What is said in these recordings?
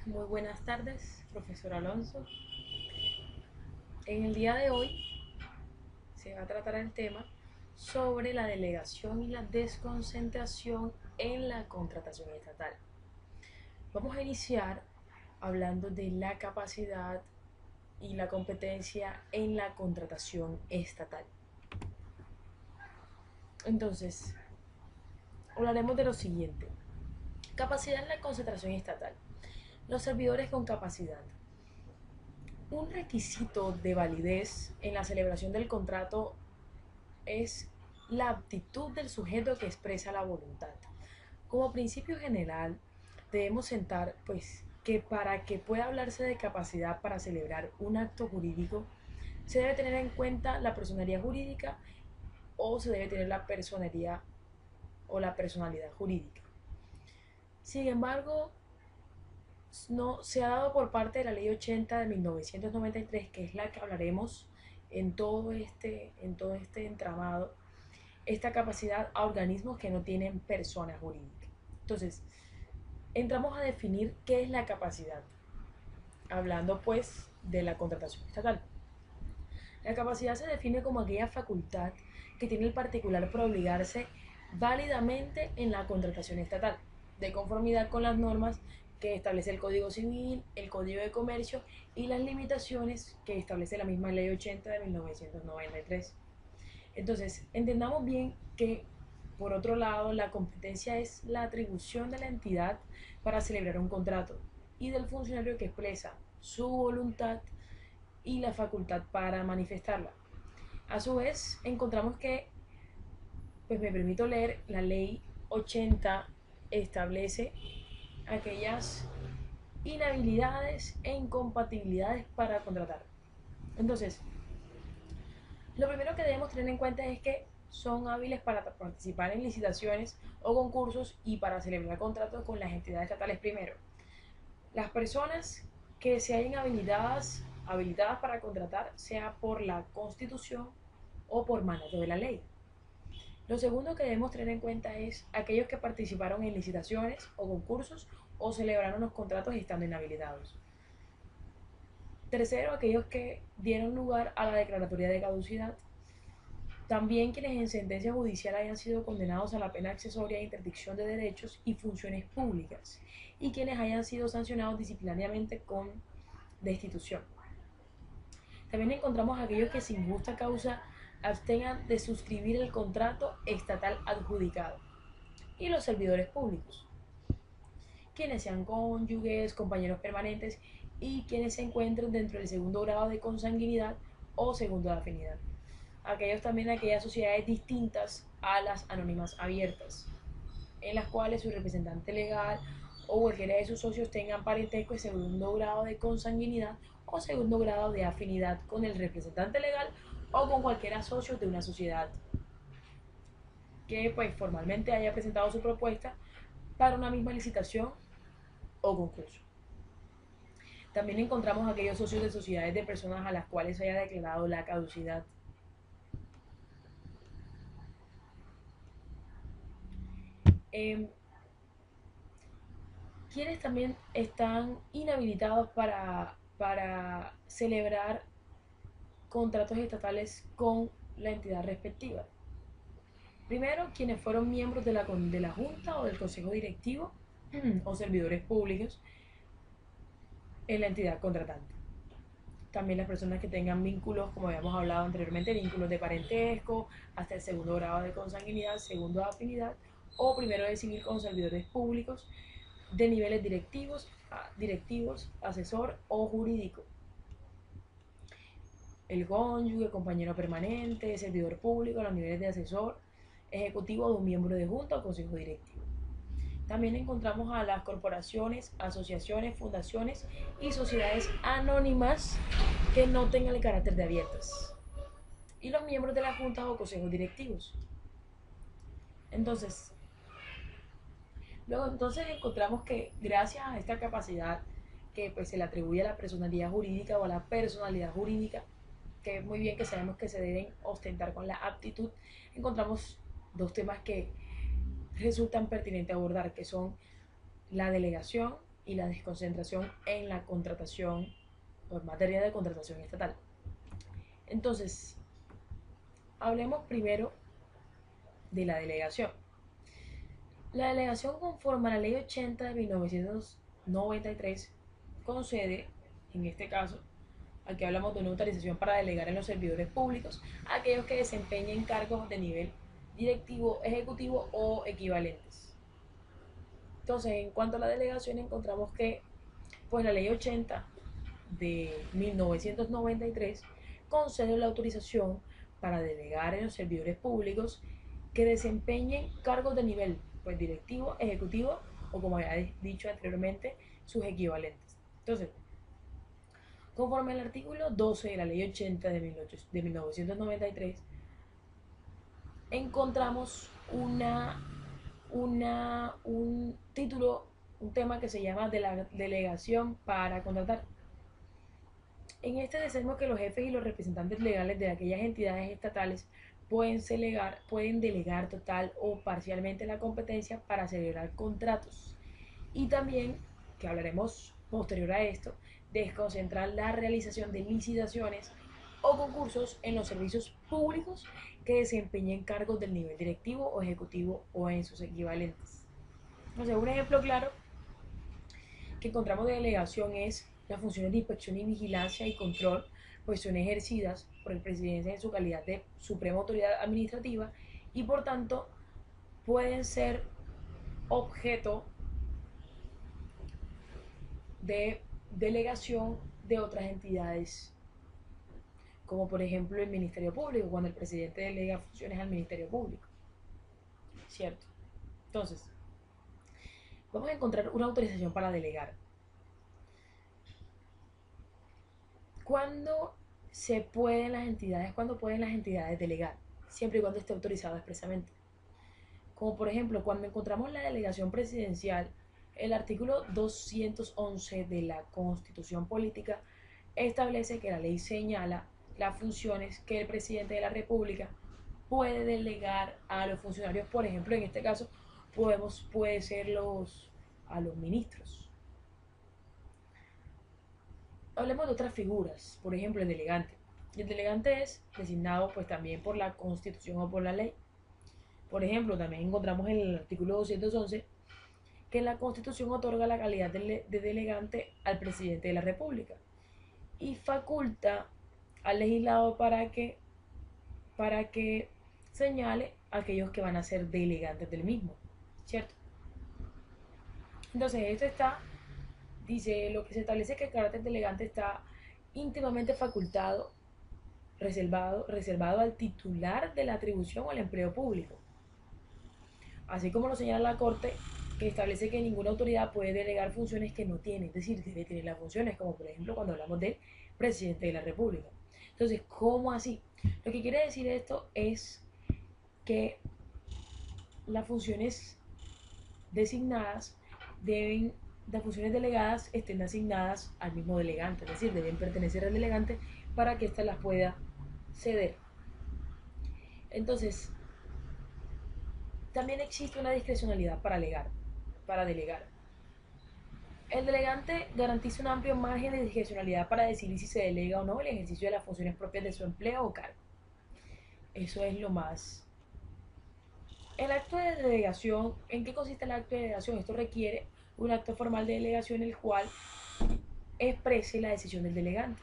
Muy buenas tardes, profesor Alonso. En el día de hoy se va a tratar el tema sobre la delegación y la desconcentración en la contratación estatal. Vamos a iniciar hablando de la capacidad y la competencia en la contratación estatal. Entonces, hablaremos de lo siguiente. Capacidad en la concentración estatal. Los servidores con capacidad. Un requisito de validez en la celebración del contrato es la aptitud del sujeto que expresa la voluntad. Como principio general, debemos sentar que para que pueda hablarse de capacidad para celebrar un acto jurídico, se debe tener en cuenta la personalidad jurídica o se debe tener la personería o la personalidad jurídica. Sin embargo, no se ha dado por parte de la Ley 80 de 1993, que es la que hablaremos en todo este entramado, esta capacidad a organismos que no tienen persona jurídica. Entonces, entramos a definir qué es la capacidad, hablando pues de la contratación estatal. La capacidad se define como aquella facultad que tiene el particular para obligarse válidamente en la contratación estatal, de conformidad con las normas que establece el Código Civil, el Código de Comercio y las limitaciones que establece la misma Ley 80 de 1993. Entonces, entendamos bien que, por otro lado, la competencia es la atribución de la entidad para celebrar un contrato y del funcionario que expresa su voluntad y la facultad para manifestarla. A su vez, encontramos que, pues me permito leer, la ley 80 establece aquellas inhabilidades e incompatibilidades para contratar. Entonces, lo primero que debemos tener en cuenta es que son hábiles para participar en licitaciones o concursos y para celebrar contratos con las entidades estatales primero. Las personas que se hayan habilitadas para contratar, sea por la Constitución o por mandato de la ley. Lo segundo que debemos tener en cuenta es aquellos que participaron en licitaciones o concursos o celebraron los contratos estando inhabilitados. Tercero, aquellos que dieron lugar a la declaratoria de caducidad. También quienes en sentencia judicial hayan sido condenados a la pena accesoria de interdicción de derechos y funciones públicas y quienes hayan sido sancionados disciplinariamente con destitución. También encontramos a aquellos que sin justa causa abstengan de suscribir el contrato estatal adjudicado y los servidores públicos, quienes sean cónyuges, compañeros permanentes y quienes se encuentren dentro del segundo grado de consanguinidad o segundo de afinidad. Aquellas sociedades distintas a las anónimas abiertas, en las cuales su representante legal o cualquiera de sus socios tengan parentesco de segundo grado de consanguinidad o segundo grado de afinidad con el representante legal o con cualquiera socio de una sociedad que pues formalmente haya presentado su propuesta para una misma licitación o concurso. También encontramos aquellos socios de sociedades de personas a las cuales se haya declarado la caducidad. Eh, quienes también están inhabilitados para celebrar contratos estatales con la entidad respectiva. Primero, quienes fueron miembros de la Junta o del Consejo Directivo o servidores públicos en la entidad contratante. También las personas que tengan vínculos, como habíamos hablado anteriormente, vínculos de parentesco, hasta el segundo grado de consanguinidad, segundo de afinidad, o primero de civil con servidores públicos de niveles directivos, asesor o jurídico. El cónyuge, compañero permanente, servidor público a los niveles de asesor, ejecutivo de un miembro de junta o consejo directivo. También encontramos a las corporaciones, asociaciones, fundaciones y sociedades anónimas que no tengan el carácter de abiertas. Y los miembros de las juntas o consejos directivos. Entonces, luego encontramos que gracias a esta capacidad que pues se le atribuye a la personalidad jurídica o a la personalidad jurídica, que es muy bien que sabemos que se deben ostentar con la aptitud, encontramos dos temas que resultan pertinentes abordar, que son la delegación y la desconcentración en la contratación o en materia de contratación estatal. Entonces, hablemos primero de la delegación. La delegación, conforme a la Ley 80 de 1993, concede, en este caso, aquí hablamos de una autorización para delegar en los servidores públicos a aquellos que desempeñen cargos de nivel directivo, ejecutivo o equivalentes. Entonces, en cuanto a la delegación, encontramos que pues la Ley 80 de 1993 concede la autorización para delegar en los servidores públicos que desempeñen cargos de nivel pues directivo, ejecutivo o, como había dicho anteriormente, sus equivalentes. Entonces, conforme al artículo 12 de la Ley 80 de 1993, encontramos un título, un tema que se llama de la delegación para contratar. En este decimos que los jefes y los representantes legales de aquellas entidades estatales pueden delegar total o parcialmente la competencia para celebrar contratos. Y también, que hablaremos posterior a esto, desconcentrar la realización de licitaciones o concursos en los servicios públicos que desempeñen cargos del nivel directivo o ejecutivo o en sus equivalentes. O sea, un ejemplo claro que encontramos de delegación es las funciones de inspección y vigilancia y control, pues son ejercidas por el presidente en su calidad de suprema autoridad administrativa y por tanto pueden ser objeto de delegación de otras entidades, como por ejemplo el Ministerio Público, cuando el presidente delega funciones al Ministerio Público, ¿cierto? Entonces, vamos a encontrar una autorización para delegar. ¿Cuándo pueden las entidades delegar? Siempre y cuando esté autorizado expresamente. Como por ejemplo, cuando encontramos la delegación presidencial, el artículo 211 de la Constitución Política establece que la ley señala las funciones que el presidente de la República puede delegar a los funcionarios. Por ejemplo, en este caso, puede ser a los ministros. Hablemos de otras figuras, por ejemplo, el delegante. El delegante es designado pues también por la Constitución o por la ley. Por ejemplo, también encontramos en el artículo 211 que la Constitución otorga la calidad de delegante al presidente de la República y faculta al legislador para que señale a aquellos que van a ser delegantes del mismo, ¿cierto? Entonces, dice, lo que se establece que el carácter delegante está íntimamente facultado, reservado al titular de la atribución o al empleo público, así como lo señala la Corte, que establece que ninguna autoridad puede delegar funciones que no tiene, es decir, debe tener las funciones, como por ejemplo cuando hablamos del presidente de la República. Entonces, ¿cómo así? Lo que quiere decir esto es que las funciones designadas las funciones delegadas estén asignadas al mismo delegante, es decir, deben pertenecer al delegante para que ésta las pueda ceder. Entonces, también existe una discrecionalidad para delegar. El delegante garantiza un amplio margen de discrecionalidad para decidir si se delega o no el ejercicio de las funciones propias de su empleo o cargo. Eso es lo más. El acto de delegación, ¿en qué consiste el acto de delegación? Esto requiere un acto formal de delegación el cual exprese la decisión del delegante.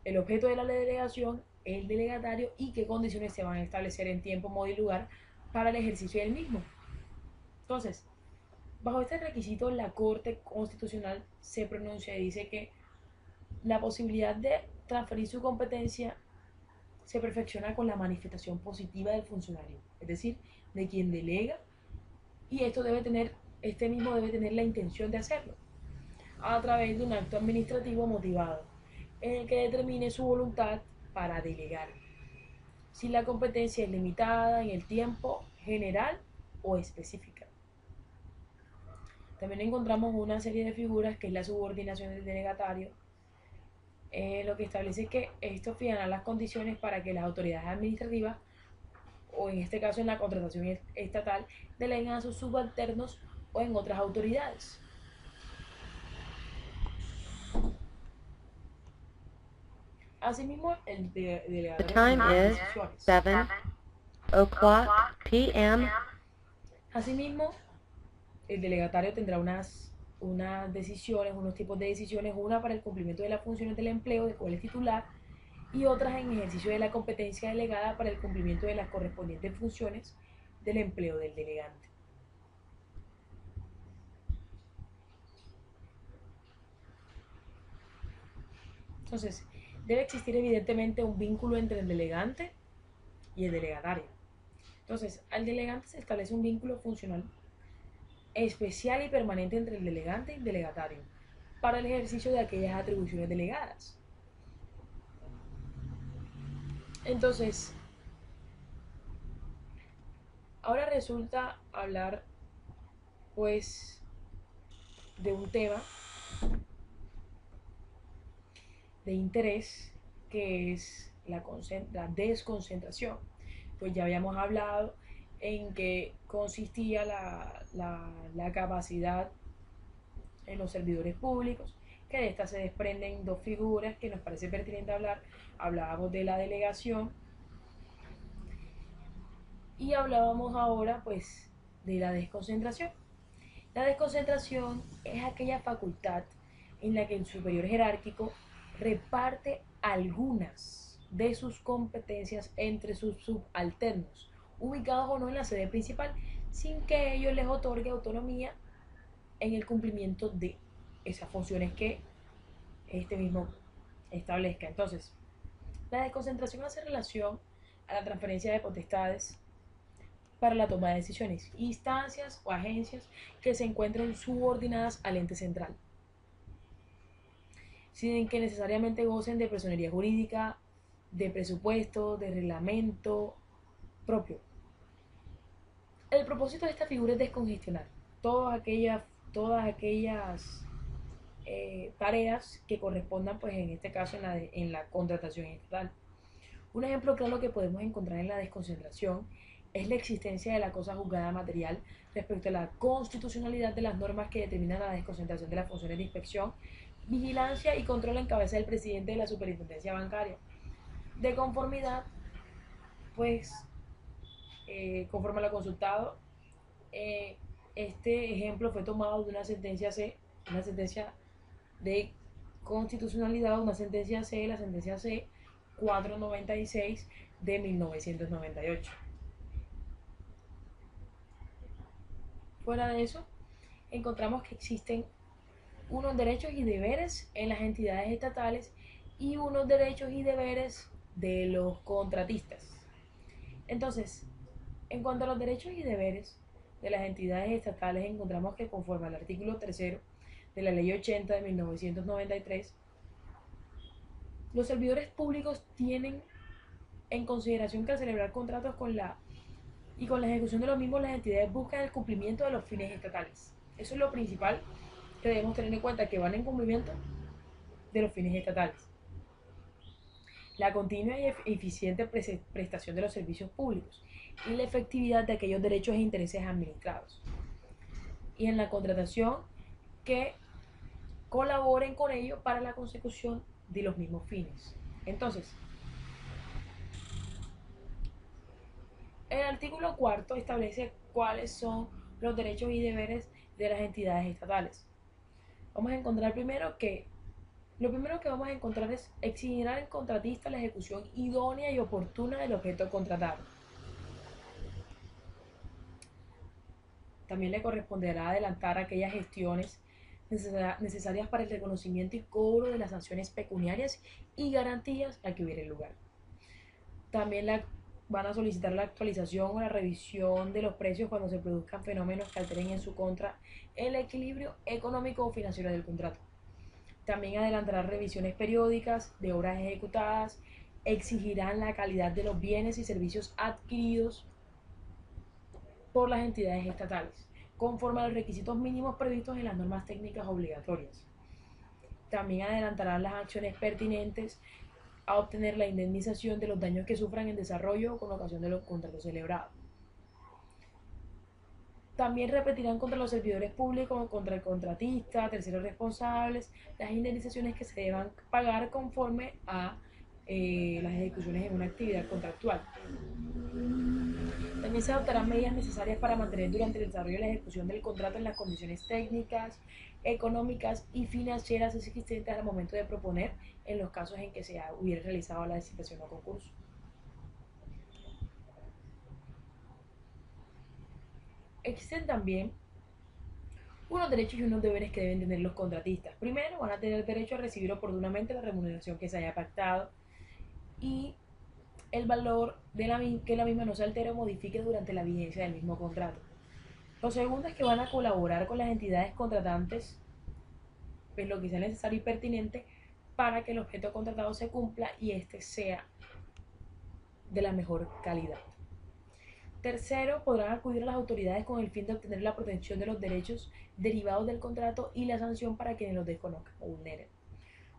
El objeto de la delegación, el delegatario y qué condiciones se van a establecer en tiempo, modo y lugar para el ejercicio del mismo. Entonces, bajo este requisito, la Corte Constitucional se pronuncia y dice que la posibilidad de transferir su competencia se perfecciona con la manifestación positiva del funcionario, es decir, de quien delega, y este mismo debe tener la intención de hacerlo, a través de un acto administrativo motivado, en el que determine su voluntad para delegar, si la competencia es limitada en el tiempo, general o específica. También encontramos una serie de figuras que es la subordinación del delegatario, lo que establece que esto fijará las condiciones para que las autoridades administrativas, o en este caso en la contratación estatal, deleguen a sus subalternos o en otras autoridades. Asimismo, el The delegatorio time tendrá unas is decisiones. 7:00 p.m. Asimismo, el delegatario tendrá unas decisiones, unos tipos de decisiones, una para el cumplimiento de las funciones del empleo del cual es titular y otras en ejercicio de la competencia delegada para el cumplimiento de las correspondientes funciones del empleo del delegante. Entonces, debe existir evidentemente un vínculo entre el delegante y el delegatario. Entonces, al delegante se establece un vínculo funcional especial y permanente entre el delegante y el delegatario para el ejercicio de aquellas atribuciones delegadas. Entonces, ahora resulta hablar pues de un tema de interés que es la desconcentración. Pues ya habíamos hablado en que consistía la capacidad en los servidores públicos, que de esta se desprenden dos figuras que nos parece pertinente hablar. Hablábamos de la delegación y hablábamos ahora pues de la desconcentración. La desconcentración es aquella facultad en la que el superior jerárquico reparte algunas de sus competencias entre sus subalternos, ubicados o no en la sede principal, sin que ello les otorgue autonomía en el cumplimiento de esas funciones que este mismo establezca. Entonces, la desconcentración hace relación a la transferencia de potestades para la toma de decisiones, instancias o agencias que se encuentren subordinadas al ente central, sin que necesariamente gocen de personería jurídica, de presupuesto, de reglamento propio. El propósito de esta figura es descongestionar todas aquellas tareas que correspondan, pues en este caso, en la contratación estatal. Un ejemplo claro que podemos encontrar en la desconcentración es la existencia de la cosa juzgada material respecto a la constitucionalidad de las normas que determinan la desconcentración de las funciones de inspección, vigilancia y control en cabeza del presidente de la superintendencia bancaria. De conformidad, pues, conforme a lo consultado, eh, este ejemplo fue tomado de una sentencia de constitucionalidad, una sentencia C, la sentencia C 496 de 1998. Fuera de eso, encontramos que existen unos derechos y deberes en las entidades estatales y unos derechos y deberes de los contratistas. Entonces, en cuanto a los derechos y deberes de las entidades estatales, encontramos que conforme al artículo 3 de la Ley 80 de 1993, los servidores públicos tienen en consideración que al celebrar contratos con la ejecución de los mismos, las entidades buscan el cumplimiento de los fines estatales. Eso es lo principal que debemos tener en cuenta, que van en cumplimiento de los fines estatales. La continua y eficiente prestación de los servicios públicos y la efectividad de aquellos derechos e intereses administrados. Y en la contratación, que colaboren con ello para la consecución de los mismos fines. Entonces, el artículo cuarto establece cuáles son los derechos y deberes de las entidades estatales. Vamos a encontrar lo primero que vamos a encontrar es exigir al contratista la ejecución idónea y oportuna del objeto contratado. También le corresponderá adelantar aquellas gestiones necesarias para el reconocimiento y cobro de las sanciones pecuniarias y garantías a que hubiera lugar. También van a solicitar la actualización o la revisión de los precios cuando se produzcan fenómenos que alteren en su contra el equilibrio económico o financiero del contrato. También adelantarán revisiones periódicas de obras ejecutadas, exigirán la calidad de los bienes y servicios adquiridos por las entidades estatales, conforme a los requisitos mínimos previstos en las normas técnicas obligatorias. También adelantarán las acciones pertinentes a obtener la indemnización de los daños que sufran en desarrollo o con ocasión de los contratos celebrados. También repetirán contra los servidores públicos, contra el contratista, terceros responsables, las indemnizaciones que se deban pagar conforme a las ejecuciones en una actividad contractual. También se adoptarán medidas necesarias para mantener durante el desarrollo y la ejecución del contrato en las condiciones técnicas, económicas y financieras existentes al momento de proponer en los casos en que se hubiera realizado la licitación o concurso. Existen también unos derechos y unos deberes que deben tener los contratistas. Primero, van a tener derecho a recibir oportunamente la remuneración que se haya pactado y el valor de que la misma no se altere o modifique durante la vigencia del mismo contrato. Lo segundo es que van a colaborar con las entidades contratantes en lo que sea necesario y pertinente para que el objeto contratado se cumpla y este sea de la mejor calidad. Tercero, podrán acudir a las autoridades con el fin de obtener la protección de los derechos derivados del contrato y la sanción para quienes los desconozcan o vulneren.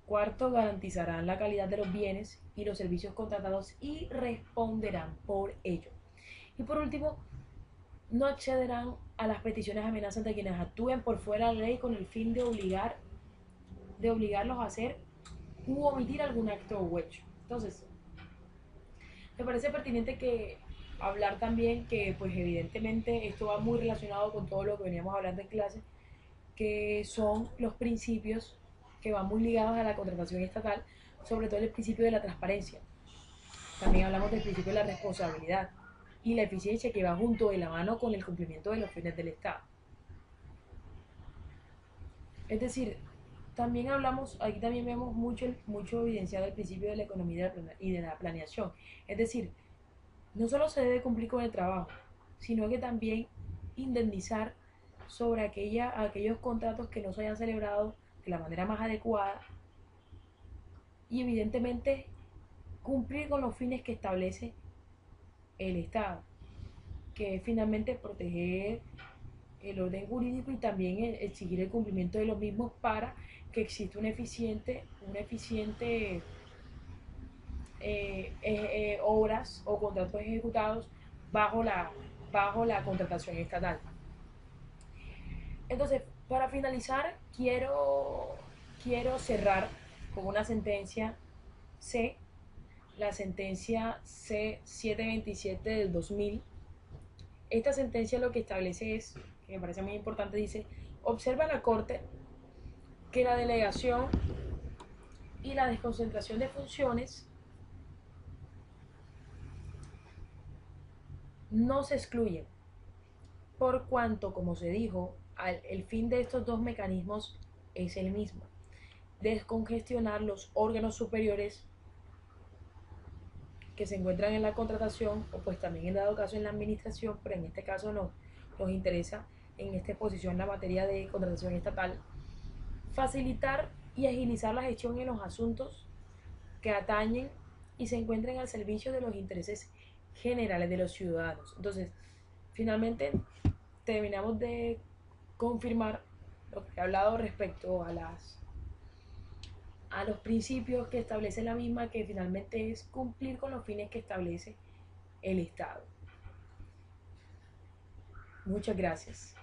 Cuarto, garantizarán la calidad de los bienes y los servicios contratados y responderán por ello. Y por último, no accederán a las peticiones amenazas de quienes actúen por fuera de la ley con el fin de obligarlos a hacer u omitir algún acto o hecho. Entonces, me parece pertinente que hablar también que pues evidentemente esto va muy relacionado con todo lo que veníamos hablando en clase, que son los principios que van muy ligados a la contratación estatal, sobre todo el principio de la transparencia. También hablamos del principio de la responsabilidad y la eficiencia que va junto de la mano con el cumplimiento de los fines del Estado. Es decir, también hablamos, aquí también vemos mucho evidenciado el principio de la economía y de la planeación. Es decir, no solo se debe cumplir con el trabajo, sino que también indemnizar sobre aquellos contratos que no se hayan celebrado de la manera más adecuada y evidentemente cumplir con los fines que establece el Estado, que es finalmente proteger el orden jurídico y también exigir el cumplimiento de los mismos para que exista un eficiente obras o contratos ejecutados bajo la contratación estatal. Entonces, para finalizar, quiero cerrar con una sentencia C, la sentencia C727 del 2000. Esta sentencia lo que establece es, que me parece muy importante, dice: observa la Corte que la delegación y la desconcentración de funciones no se excluyen, por cuanto, como se dijo, el fin de estos dos mecanismos es el mismo: descongestionar los órganos superiores que se encuentran en la contratación o pues también en dado caso en la administración, pero en este caso nos interesa en esta exposición la materia de contratación estatal, facilitar y agilizar la gestión en los asuntos que atañen y se encuentren al servicio de los intereses generales de los ciudadanos. Entonces, finalmente terminamos de confirmar lo que he hablado respecto a los principios que establece la misma, que finalmente es cumplir con los fines que establece el Estado. Muchas gracias.